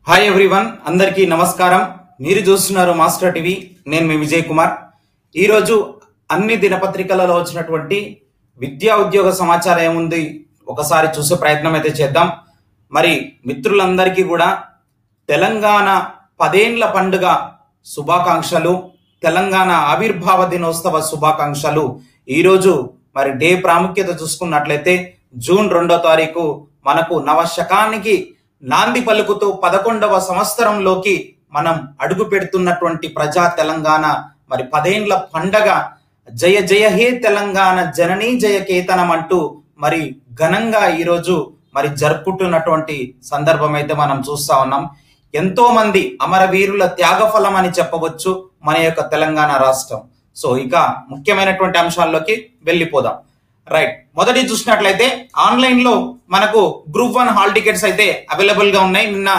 Hi everyone, అందరికీ నమస్కారం. మీరు చూస్తున్నారు మాస్టర్ టీవీ. నేను మీ విజయ్ కుమార్. ఈరోజు అన్ని దినపత్రికలలో వచ్చినటువంటి విద్యా ఉద్యోగ సమాచారం ఏముంది ఒకసారి చూసే ప్రయత్నం అయితే చేద్దాం. మరి మిత్రులందరికీ కూడా తెలంగాణ 10 ఏళ్ల పండుగ శుభాకాంక్షలు, తెలంగాణ ఆవిర్భావ దినోత్సవ శుభాకాంక్షలు. ఈరోజు మరి డే ప్రాముఖ్యత చూసుకున్నట్లయితే జూన్ 2వ తారీఖు మనకు నవశకానికి నాంది పలుకుతూ 11వ సంవత్సరంలోకి మనం అడుగు పెడుతున్నటువంటి ప్రజా తెలంగాణ మరి 10 ఏళ్ల పండగ జయ జయ హే తెలంగాణ జననీ జయ కేతనం అంటూ మరి ఘనంగా ఈరోజు మరి జరుపుకుంటున్నటువంటి సందర్భం అయితే మనం చూస్తా ఉన్నాం. ఎంతో మంది అమరవీరుల త్యాగఫలం అని చెప్పవచ్చు మన యొక్క తెలంగాణ రాష్ట్రం. సో ఇక ముఖ్యమైనటువంటి అంశాల్లోకి వెళ్ళిపోదాం. రైట్, మొదటి చూసినట్లయితే ఆన్లైన్ లో మనకు గ్రూప్ 1 హాల్ టికెట్స్ అయితే అవైలబుల్ గా ఉన్నాయి. నిన్న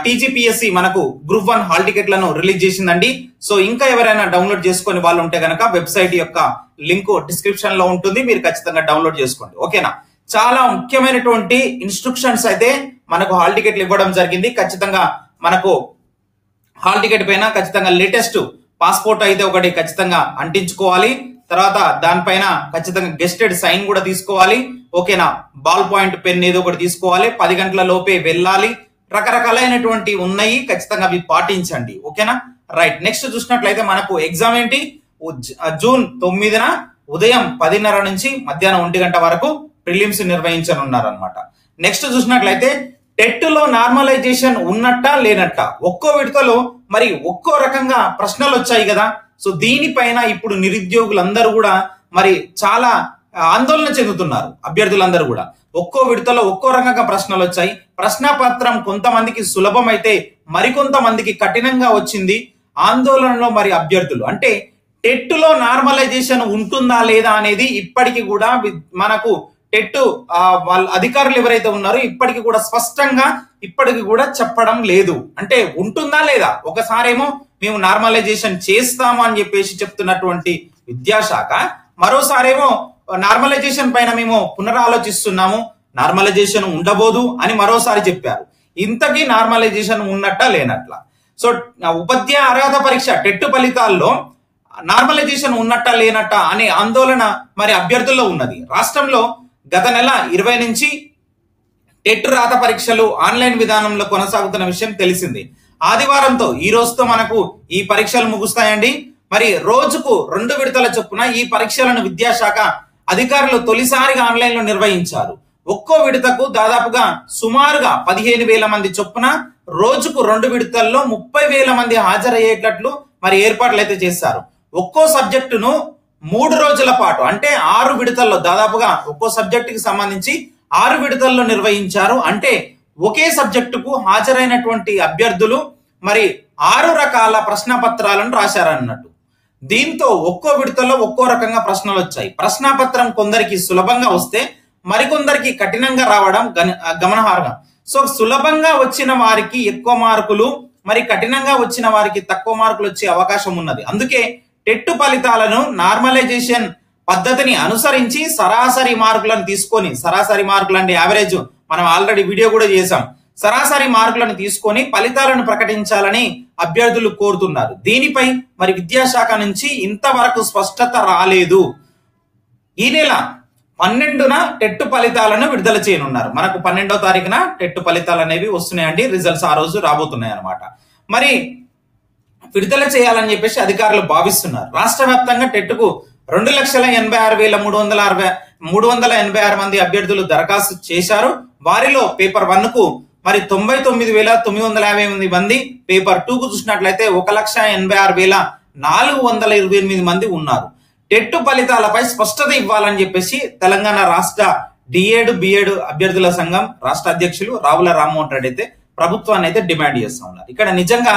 టీజీపీఎస్సీ మనకు గ్రూప్ 1 హాల్ టికెట్లను రిలీజ్ చేసిందండి. సో ఇంకా ఎవరైనా డౌన్లోడ్ చేసుకుని వాళ్ళు ఉంటే గనక వెబ్సైట్ యొక్క లింక్ డిస్క్రిప్షన్ లో ఉంటుంది, మీరు ఖచ్చితంగా డౌన్లోడ్ చేసుకోండి. ఓకేనా, చాలా ముఖ్యమైనటువంటి ఇన్స్ట్రక్షన్స్ అయితే మనకు హాల్ టికెట్లు ఇవ్వడం జరిగింది. ఖచ్చితంగా మనకు హాల్ టికెట్ పైన ఖచ్చితంగా లేటెస్ట్ పాస్పోర్ట్ అయితే ఒకటి ఖచ్చితంగా అంటించుకోవాలి. తర్వాత దానిపైన ఖచ్చితంగా గెస్టెడ్ సైన్ కూడా తీసుకోవాలి. ఓకేనా, బాల్ పాయింట్ పెన్ ఏదో ఒకటి తీసుకోవాలి. 10 గంటల లోపే వెళ్ళాలి. రకరకాలైనటువంటి ఉన్నాయి, ఖచ్చితంగా అవి పాటించండి. ఓకేనా, రైట్. నెక్స్ట్ చూసినట్లయితే మనకు ఎగ్జామ్ ఏంటి, జూన్ 9న ఉదయం 10:30 నుంచి మధ్యాహ్నం 1 గంట వరకు ప్రిలిమ్స్ నిర్వహించనున్నారు అనమాట. నెక్స్ట్ చూసినట్లయితే టెట్ లో నార్మలైజేషన్ ఉన్నట్టా లేనట్టా, ఒక్కో విడతలో మరి ఒక్కో రకంగా ప్రశ్నలు వచ్చాయి కదా. సో దీనిపైన ఇప్పుడు నిరుద్యోగులందరూ కూడా మరి చాలా ఆందోళన చెందుతున్నారు. అభ్యర్థులందరూ కూడా ఒక్కో విడతలో ఒక్కో రకంగా ప్రశ్నలు వచ్చాయి. ప్రశ్నపత్రం కొంతమందికి సులభమైతే మరికొంతమందికి కఠినంగా వచ్చింది. ఆందోళనలో మరి అభ్యర్థులు అంటే టెట్ లో నార్మలైజేషన్ ఉంటుందా లేదా అనేది ఇప్పటికీ కూడా మనకు టెట్ వాళ్ళ అధికారులు ఎవరైతే ఉన్నారో ఇప్పటికి కూడా స్పష్టంగా ఇప్పటికి కూడా చెప్పడం లేదు. అంటే ఉంటుందా లేదా, ఒకసారేమో మేము నార్మలైజేషన్ చేస్తాము అని చెప్పేసి చెప్తున్నటువంటి విద్యాశాఖ, మరోసారేమో నార్మలైజేషన్ పైన మేము పునరాలోచిస్తున్నాము, నార్మలైజేషన్ ఉండబోదు అని మరోసారి చెప్పారు. ఇంతకీ నార్మలైజేషన్ ఉన్నట్ట లేనట్ల. సో ఉపాధ్యాయ అర్హత పరీక్ష టెట్ ఫలితాల్లో నార్మలైజేషన్ ఉన్నట్ట లేనట్ట అనే ఆందోళన మరి అభ్యర్థుల్లో ఉన్నది. రాష్ట్రంలో గత నెల 20 నుంచి టెట్ రాత పరీక్షలు ఆన్లైన్ విధానంలో కొనసాగుతున్న విషయం తెలిసింది. ఆదివారంతో ఈ రోజుతో మనకు ఈ పరీక్షలు ముగుస్తాయండి. మరి రోజుకు 2 విడతల చొప్పున ఈ పరీక్షలను విద్యాశాఖ అధికారులు తొలిసారిగా ఆన్లైన్ లో నిర్వహించారు. ఒక్కో విడతకు దాదాపుగా సుమారుగా 15,000 మంది చొప్పున రోజుకు 2 విడతల్లో 30,000 మంది హాజరయ్యేటట్లు మరి ఏర్పాట్లు అయితే చేశారు. ఒక్కో సబ్జెక్టును 3 రోజుల పాటు అంటే 6 విడతల్లో దాదాపుగా ఒక్కో సబ్జెక్టుకి సంబంధించి 6 విడతల్లో నిర్వహించారు. అంటే ఒకే సబ్జెక్టుకు హాజరైనటువంటి అభ్యర్థులు మరి 6 రకాల ప్రశ్న పత్రాలను రాశారన్నట్టు. దీంతో ఒక్కో విడతలో ఒక్కో రకంగా ప్రశ్నలు వచ్చాయి. ప్రశ్నపత్రం కొందరికి సులభంగా వస్తే మరికొందరికి కఠినంగా రావడం గమనార్హం. సో సులభంగా వచ్చిన వారికి ఎక్కువ మార్కులు, మరి కఠినంగా వచ్చిన వారికి తక్కువ మార్కులు వచ్చే అవకాశం ఉన్నది. అందుకే టెట్ ఫలితాలను నార్మలైజేషన్ పద్ధతిని అనుసరించి సరాసరి మార్కులను తీసుకొని, సరాసరి మార్కులు అంటే యావరేజ్ మనం ఆల్రెడీ వీడియో కూడా చేశాం, సరాసరి మార్కులను తీసుకొని ఫలితాలను ప్రకటించాలని అభ్యర్థులు కోరుతున్నారు. దీనిపై మరి విద్యాశాఖ నుంచి ఇంతవరకు స్పష్టత రాలేదు. ఈ నెల 12న టెట్ ఫలితాలను విడుదల చేయనున్నారు. మనకు 12వ తారీఖున టెట్ ఫలితాలు అనేవి వస్తున్నాయండి. రిజల్ట్స్ ఆ రోజు రాబోతున్నాయి అన్నమాట. మరి విడుదల చేయాలని చెప్పేసి అధికారులు భావిస్తున్నారు. రాష్ట్ర వ్యాప్తంగా టెట్ కు 2,86,386 మంది అభ్యర్థులు దరఖాస్తు చేశారు. వారిలో పేపర్ 1 కు మరి 99,958 మంది, పేపర్ 2 కు చూసినట్లయితే 1,86,428 మంది ఉన్నారు. టెట్ ఫలితాలపై స్పష్టత ఇవ్వాలని చెప్పేసి తెలంగాణ రాష్ట్ర డిఏడ్ బిఏడ్ అభ్యర్థుల సంఘం రాష్ట్ర అధ్యక్షులు రావుల రామ్మోహన్ రెడ్డి అయితే ప్రభుత్వాన్ని అయితే డిమాండ్ చేస్తా ఉన్నారు. ఇక్కడ నిజంగా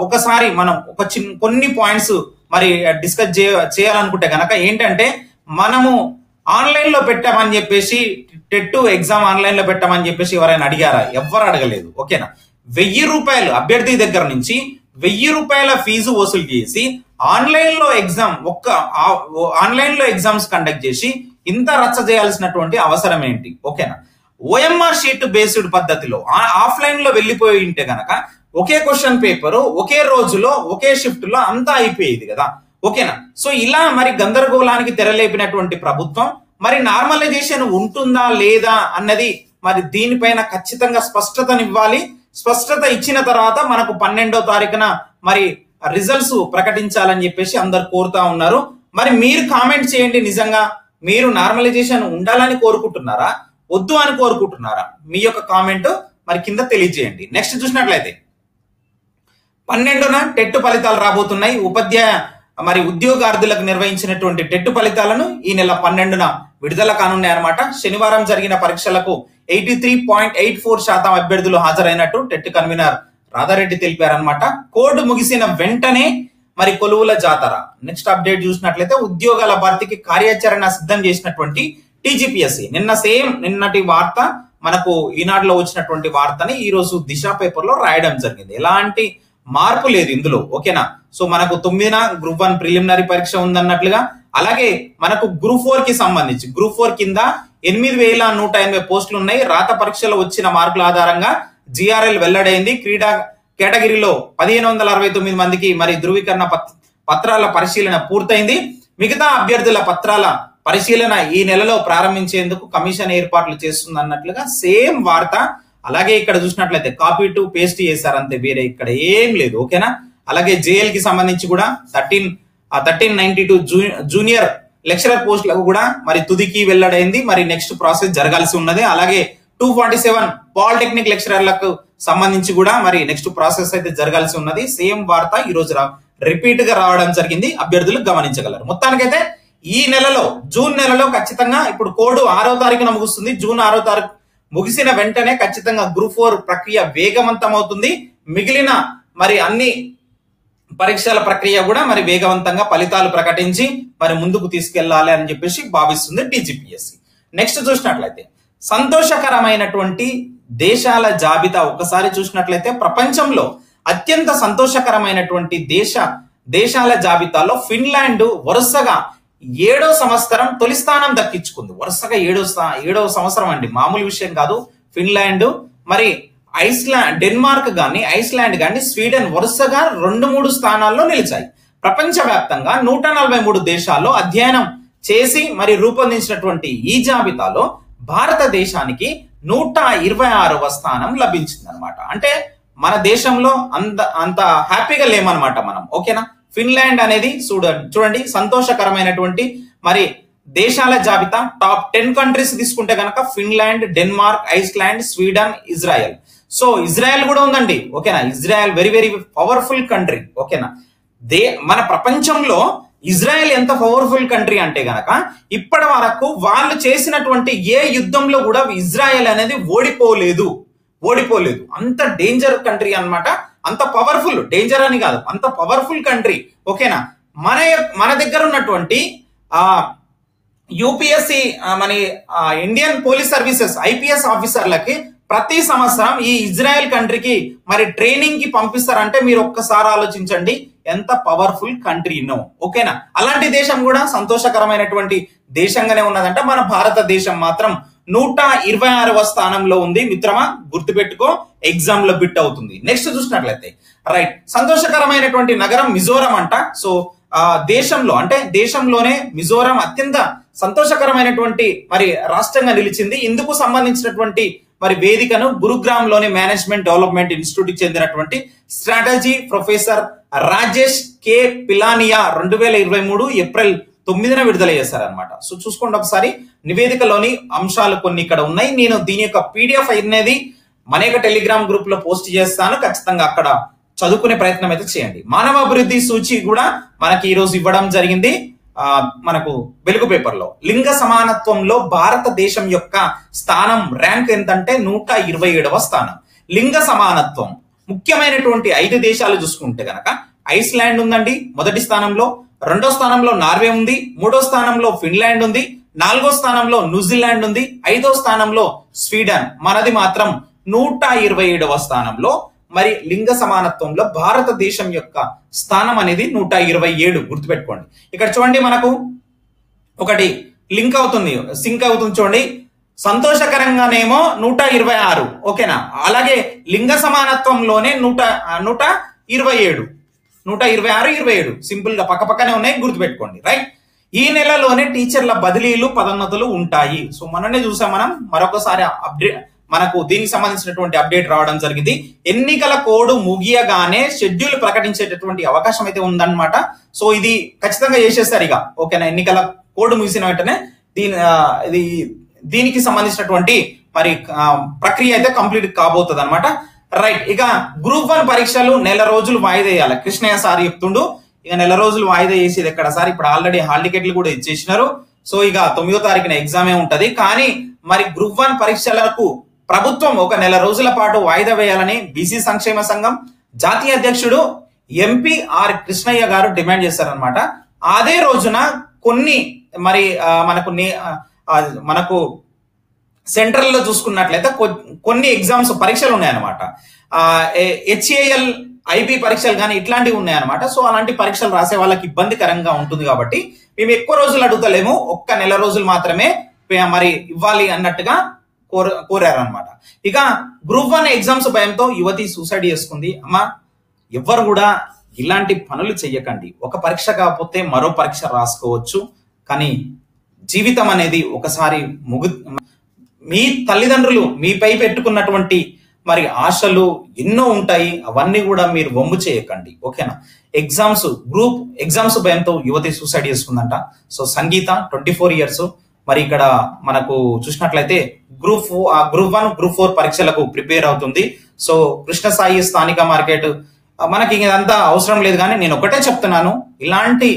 ఒకసారి మనం కొన్ని పాయింట్స్ మరి డిస్కస్ చేయాలనుకుంటే కనుక ఏంటంటే, మనము ఆన్లైన్ లో పెట్టామని చెప్పేసి టెట్ ఎగ్జామ్ ఆన్లైన్ లో పెట్టామని చెప్పేసి ఎవరైనా అడిగారా? ఎవ్వరు అడగలేదు. ఓకేనా, 1,000 రూపాయలు అభ్యర్థి దగ్గర నుంచి 1,000 రూపాయల ఫీజు వసూలు చేసి ఆన్లైన్ లో ఎగ్జామ్స్ కండక్ట్ చేసి ఇంత రచ్చ చేయాల్సినటువంటి అవసరం ఏంటి? ఓకేనా, ఓఎంఆర్ షీట్ బేస్డ్ పద్ధతిలో ఆఫ్లైన్ లో వెళ్ళిపోయి ఉంటే గనక ఒకే క్వశ్చన్ పేపర్ ఒకే రోజులో ఒకే షిఫ్ట్ లో అంతా అయిపోయేది కదా. ఓకేనా. సో ఇలా మరి గందరగోళానికి తెరలేపినటువంటి ప్రభుత్వం మరి నార్మలైజేషన్ ఉంటుందా లేదా అన్నది మరి దీనిపైన ఖచ్చితంగా స్పష్టతనివ్వాలి. స్పష్టత ఇచ్చిన తర్వాత మనకు 12వ తారీఖున మరి రిజల్ట్స్ ప్రకటించాలని చెప్పేసి అందరు కోరుతా ఉన్నారు. మరి మీరు కామెంట్ చేయండి, నిజంగా మీరు నార్మలైజేషన్ ఉండాలని కోరుకుంటున్నారా, వద్దు అని కోరుకుంటున్నారా? మీ యొక్క కామెంట్ మరి కింద తెలియజేయండి. నెక్స్ట్ చూసినట్లయితే 12న టెట్ ఫలితాలు రాబోతున్నాయి. మరి ఉద్యోగార్థులకు నిర్వహించినటువంటి టెట్ ఫలితాలను ఈ నెల 12న విడుదల కానున్నాయి అన్నమాట. శనివారం జరిగిన పరీక్షలకు 83.84% అభ్యర్థులు హాజరైనట్టు టెట్ కన్వీనర్ రాధారెడ్డి తెలిపారనమాట. కోడ్ ముగిసిన వెంటనే మరి కొలువుల జాతర. నెక్స్ట్ అప్డేట్ చూసినట్లయితే ఉద్యోగాల భర్తీకి కార్యాచరణ సిద్ధం చేసినటువంటి టీజీపీఎస్సీ నిన్నటి వార్త మనకు ఈనాడులో వచ్చినటువంటి వార్తని ఈ రోజు దిశ పేపర్ లో రాయడం జరిగింది. ఎలాంటి మార్పు లేదు ఇందులో. ఓకేనా. సో మనకు 9న గ్రూప్ 1 ప్రిలిమినరీ పరీక్ష ఉందన్నట్లుగా, అలాగే మనకు గ్రూప్ 4 కి సంబంధించి గ్రూప్ 4 కింద 8180 పోస్టులు ఉన్నాయి. రాత పరీక్షలో వచ్చిన మార్కుల ఆధారంగా జిఆర్ఎల్ వెల్లడైంది. క్రీడా కేటగిరీలో 1569 మందికి మరి ధృవీకరణ పత్రాల పరిశీలన పూర్తయింది. మిగతా అభ్యర్థుల పత్రాల పరిశీలన ఈ నెలలో ప్రారంభించేందుకు కమిషన్ ఏర్పాట్లు చేస్తుంది అన్నట్లుగా సేమ్ వార్త. అలాగే ఇక్కడ చూసినట్లయితే కాపీ టు పేస్ట్ చేశారు అంతే, వేరే ఇక్కడ ఏం లేదు. ఓకేనా. అలాగే జేఎల్ కి సంబంధించి కూడా 1392 జూనియర్ లెక్చరర్ పోస్టులకు కూడా మరి తుదికి వెల్లడైంది. మరి నెక్స్ట్ ప్రాసెస్ జరగాల్సి ఉన్నది. అలాగే 247 పాలిటెక్నిక్ లెక్చరర్లకు సంబంధించి కూడా మరి నెక్స్ట్ ప్రాసెస్ అయితే జరగాల్సి ఉన్నది. సేమ్ వార్త ఈ రోజు రిపీట్ గా రావడం జరిగింది. అభ్యర్థులు గమనించగలరు. మొత్తానికైతే ఈ నెలలో జూన్ నెలలో ఖచ్చితంగా ఇప్పుడు కోడ్ 6వ తారీఖున ముగుస్తుంది. జూన్ 6వ తారీఖు ముగిసిన వెంటనే ఖచ్చితంగా గ్రూప్ 4 ప్రక్రియ వేగవంతం అవుతుంది. మిగిలిన మరి అన్ని పరీక్షల ప్రక్రియ కూడా మరి వేగవంతంగా ఫలితాలు ప్రకటించి మరి ముందుకు తీసుకెళ్లాలి అని చెప్పేసి భావిస్తుంది టీజీపీఎస్సీ. నెక్స్ట్ చూసినట్లయితే సంతోషకరమైనటువంటి దేశాల జాబితా ఒకసారి చూసినట్లయితే ప్రపంచంలో అత్యంత సంతోషకరమైనటువంటి దేశాల జాబితాలో ఫిన్లాండ్ వరుసగా 7వ సంవత్సరం తొలి స్థానం దక్కించుకుంది. వరుసగా 7వ సంవత్సరం అండి, మామూలు విషయం కాదు. ఫిన్లాండ్ మరి డెన్మార్క్ గాని ఐస్లాండ్ గాని స్వీడన్ వరుసగా 2-3 స్థానాల్లో నిలిచాయి. ప్రపంచవ్యాప్తంగా 143 దేశాల్లో అధ్యయనం చేసి మరి రూపొందించినటువంటి ఈ జాబితాలో భారతదేశానికి 126వ స్థానం లభించింది అనమాట. అంటే మన దేశంలో అంత హ్యాపీగా లేమనమాట మనం. ఓకేనా. ఫిన్లాండ్ అనేది చూడండి సంతోషకరమైనటువంటి మరి దేశాల జాబితా. టాప్ 10 కంట్రీస్ తీసుకుంటే కనుక Finland, Denmark, Iceland, Sweden, Israel. So Israel కూడా ఉందండి. ఓకేనా. Israel very very powerful country. ఓకేనా. మన ప్రపంచంలో ఇజ్రాయెల్ ఎంత పవర్ఫుల్ కంట్రీ అంటే గనక ఇప్పటి వరకు వాళ్ళు చేసినటువంటి ఏ యుద్ధంలో కూడా ఇజ్రాయెల్ అనేది ఓడిపోలేదు. అంత డేంజర్ కంట్రీ అన్నమాట. అంత పవర్ఫుల్, డేంజర్ అని కాదు, అంత పవర్ఫుల్ కంట్రీ. ఓకేనా. మన దగ్గర ఉన్నటువంటి యూపీఎస్సి మన ఇండియన్ పోలీస్ సర్వీసెస్ ఐపీఎస్ ఆఫీసర్లకి ప్రతి సంవత్సరం ఈ ఇజ్రాయెల్ కంట్రీకి మరి ట్రైనింగ్ కి పంపిస్తారంటే మీరు ఒక్కసారి ఆలోచించండి ఎంత పవర్ఫుల్ కంట్రీనో. ఓకేనా. అలాంటి దేశం కూడా సంతోషకరమైనటువంటి దేశంగానే ఉన్నదంటే మన భారతదేశం మాత్రం 126వ స్థానంలో ఉంది. మిత్రమా గుర్తుపెట్టుకో, ఎగ్జామ్ లో బిట్ అవుతుంది. నెక్స్ట్ చూసినట్లయితే రైట్ సంతోషకరమైనటువంటి నగరం మిజోరం అంట. సో దేశంలోనే మిజోరం అత్యంత సంతోషకరమైనటువంటి మరి రాష్ట్రంగా నిలిచింది. ఇందుకు సంబంధించినటువంటి మరి వేదికను గురుగ్రామ్ లోని మేనేజ్మెంట్ డెవలప్మెంట్ ఇన్స్టిట్యూట్ కి చెందినటువంటి స్ట్రాటజీ ప్రొఫెసర్ రాజేష్ కే పిలానియా 2023 ఏప్రిల్ 9న విడుదల చేశారనమాట. సో చూసుకోండి ఒకసారి. నివేదికలోని అంశాలు కొన్ని ఇక్కడ ఉన్నాయి. నేను దీని యొక్క పీడిఎఫ్ అనేది మన యొక్క టెలిగ్రామ్ గ్రూప్ లో పోస్ట్ చేస్తాను. ఖచ్చితంగా అక్కడ చదువుకునే ప్రయత్నం అయితే చేయండి. మానవ అభివృద్ధి సూచి కూడా మనకి ఈ రోజు ఇవ్వడం జరిగింది. మనకు వెలుగు పేపర్ లో లింగ సమానత్వంలో భారతదేశం యొక్క స్థానం ర్యాంక్ ఎంతంటే 127వ స్థానం. లింగ సమానత్వం ముఖ్యమైనటువంటి 5 దేశాలు చూసుకుంటే గనక ఐస్లాండ్ ఉందండి మొదటి స్థానంలో, 2వ స్థానంలో నార్వే ఉంది, 3వ స్థానంలో ఫిన్లాండ్ ఉంది, 4వ స్థానంలో న్యూజిలాండ్ ఉంది, 5వ స్థానంలో స్వీడన్. మనది మాత్రం 127వ స్థానంలో. మరి లింగ సమానత్వంలో భారతదేశం యొక్క స్థానం అనేది 127. గుర్తుపెట్టుకోండి. ఇక్కడ చూడండి మనకు ఒకటి సింక్ అవుతుంది చూడండి. సంతోషకరంగానేమో 126. ఓకేనా? అలాగే లింగ సమానత్వంలోనే 127, 126, 27 సింపుల్ గా పక్కనే ఉన్నాయి, గుర్తుపెట్టుకోండి. రైట్. ఈ నెలలోనే టీచర్ల బదిలీలు, పదోన్నతులు ఉంటాయి. సో మననే చూసాం మనం. మరొకసారి అప్డేట్, మనకు దీనికి సంబంధించినటువంటి అప్డేట్ రావడం జరిగింది. ఎన్నికల కోడ్ ముగియగానే షెడ్యూల్ ప్రకటించేటటువంటి అవకాశం అయితే ఉందన్నమాట. సో ఇది ఖచ్చితంగా చేసేస్తారు ఇక. ఓకేనా? ఎన్నికల కోడ్ ముగిసిన వెంటనే దీనికి సంబంధించినటువంటి మరి ప్రక్రియ అయితే కంప్లీట్ కాబోతుంది అనమాట. రైట్. ఇక గ్రూప్ 1 పరీక్షలు నెల రోజులు వాయిదా వేయాలి. కృష్ణయ్య సార్ చెప్తుండు ఇక నెల రోజులు వాయిదా వేసేది ఎక్కడ సార్? ఇప్పుడు ఆల్రెడీ హాల్ టికెట్లు కూడా ఇచ్చేసినారు. సో ఇక 9వ తారీఖున ఎగ్జామే ఉంటది. కానీ మరి గ్రూప్ 1 పరీక్షలకు ప్రభుత్వం ఒక నెల రోజుల పాటు వాయిదా వేయాలని బీసీ సంక్షేమ సంఘం జాతీయ అధ్యక్షుడు ఎంపీ ఆర్ కృష్ణయ్య గారు డిమాండ్ చేశారనమాట. అదే రోజున కొన్ని మరి మనకు సెంట్రల్ లో చూసుకున్నట్లయితే కొన్ని ఎగ్జామ్స్ పరీక్షలు ఉన్నాయన్నమాట. హెచ్ఏఎల్ ఐబీ పరీక్షలు కానీ ఇట్లాంటివి ఉన్నాయన్నమాట. సో అలాంటి పరీక్షలు రాసే వాళ్ళకి ఇబ్బందికరంగా ఉంటుంది కాబట్టి మేము ఎక్కువ రోజులు అడుగుతలేము, ఒక్క నెల రోజులు మాత్రమే మరి ఇవ్వాలి అన్నట్టుగా కోరారనమాట. ఇక గ్రూప్ 1 ఎగ్జామ్స్ భయంతో యువతి సూసైడ్ చేసుకుంది. అమ్మా, ఎవ్వరు కూడా ఇలాంటి పనులు చెయ్యకండి. ఒక పరీక్ష కాకపోతే మరో పరీక్ష రాసుకోవచ్చు, కానీ జీవితం అనేది ఒకసారి మీ తల్లిదండ్రులు మీపై పెట్టుకున్నటువంటి మరి ఆశలు ఎన్నో ఉంటాయి. అవన్నీ కూడా మీరు వమ్ము చేయకండి. ఓకేనా? గ్రూప్ ఎగ్జామ్స్ భయంతో యువతి సూసైడ్ చేసుకుందంట. సో సంగీత 24 years. మరి ఇక్కడ మనకు చూసినట్లయితే గ్రూప్ 1, గ్రూప్ 4 పరీక్షలకు ప్రిపేర్ అవుతుంది. సో కృష్ణసాయి స్థానిక మార్కెట్ మనకి ఇదంతా అవసరం లేదు, కానీ నేను ఒకటే చెప్తున్నాను, ఇలాంటి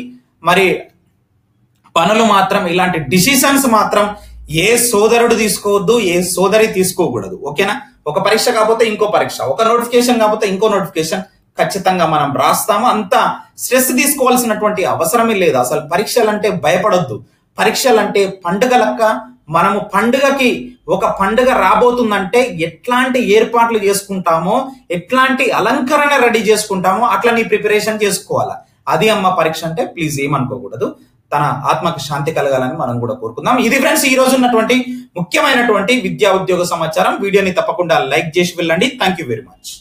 మరి పనులు మాత్రం, ఇలాంటి డిసిషన్స్ మాత్రం ఏ సోదరుడు తీసుకోవద్దు, ఏ సోదరి తీసుకోకూడదు. ఓకేనా? ఒక పరీక్ష కాకపోతే ఇంకో పరీక్ష, ఒక నోటిఫికేషన్ కాకపోతే ఇంకో నోటిఫికేషన్ ఖచ్చితంగా మనం రాస్తాము. అంత స్ట్రెస్ తీసుకోవాల్సినటువంటి అవసరమే లేదు. అసలు పరీక్షలంటే భయపడొద్దు. పరీక్షలంటే పండుగ లెక్క. మనము పండుగకి ఒక పండుగ రాబోతుందంటే ఎట్లాంటి ఏర్పాట్లు చేసుకుంటామో, ఎట్లాంటి అలంకరణ రెడీ చేసుకుంటామో అట్లా నీ ప్రిపరేషన్ చేసుకోవాలా. అది అమ్మ పరీక్ష అంటే. ప్లీజ్ ఏమనుకోకూడదు. తన ఆత్మకు శాంతి కలగాలని మనం కూడా కోరుకుందాం. ఇది ఫ్రెండ్స్ ఈ రోజు ఉన్నటువంటి ముఖ్యమైనటువంటి విద్యా ఉద్యోగ సమాచారం. వీడియోని తప్పకుండా లైక్ చేసి వెళ్ళండి. Thank you very much.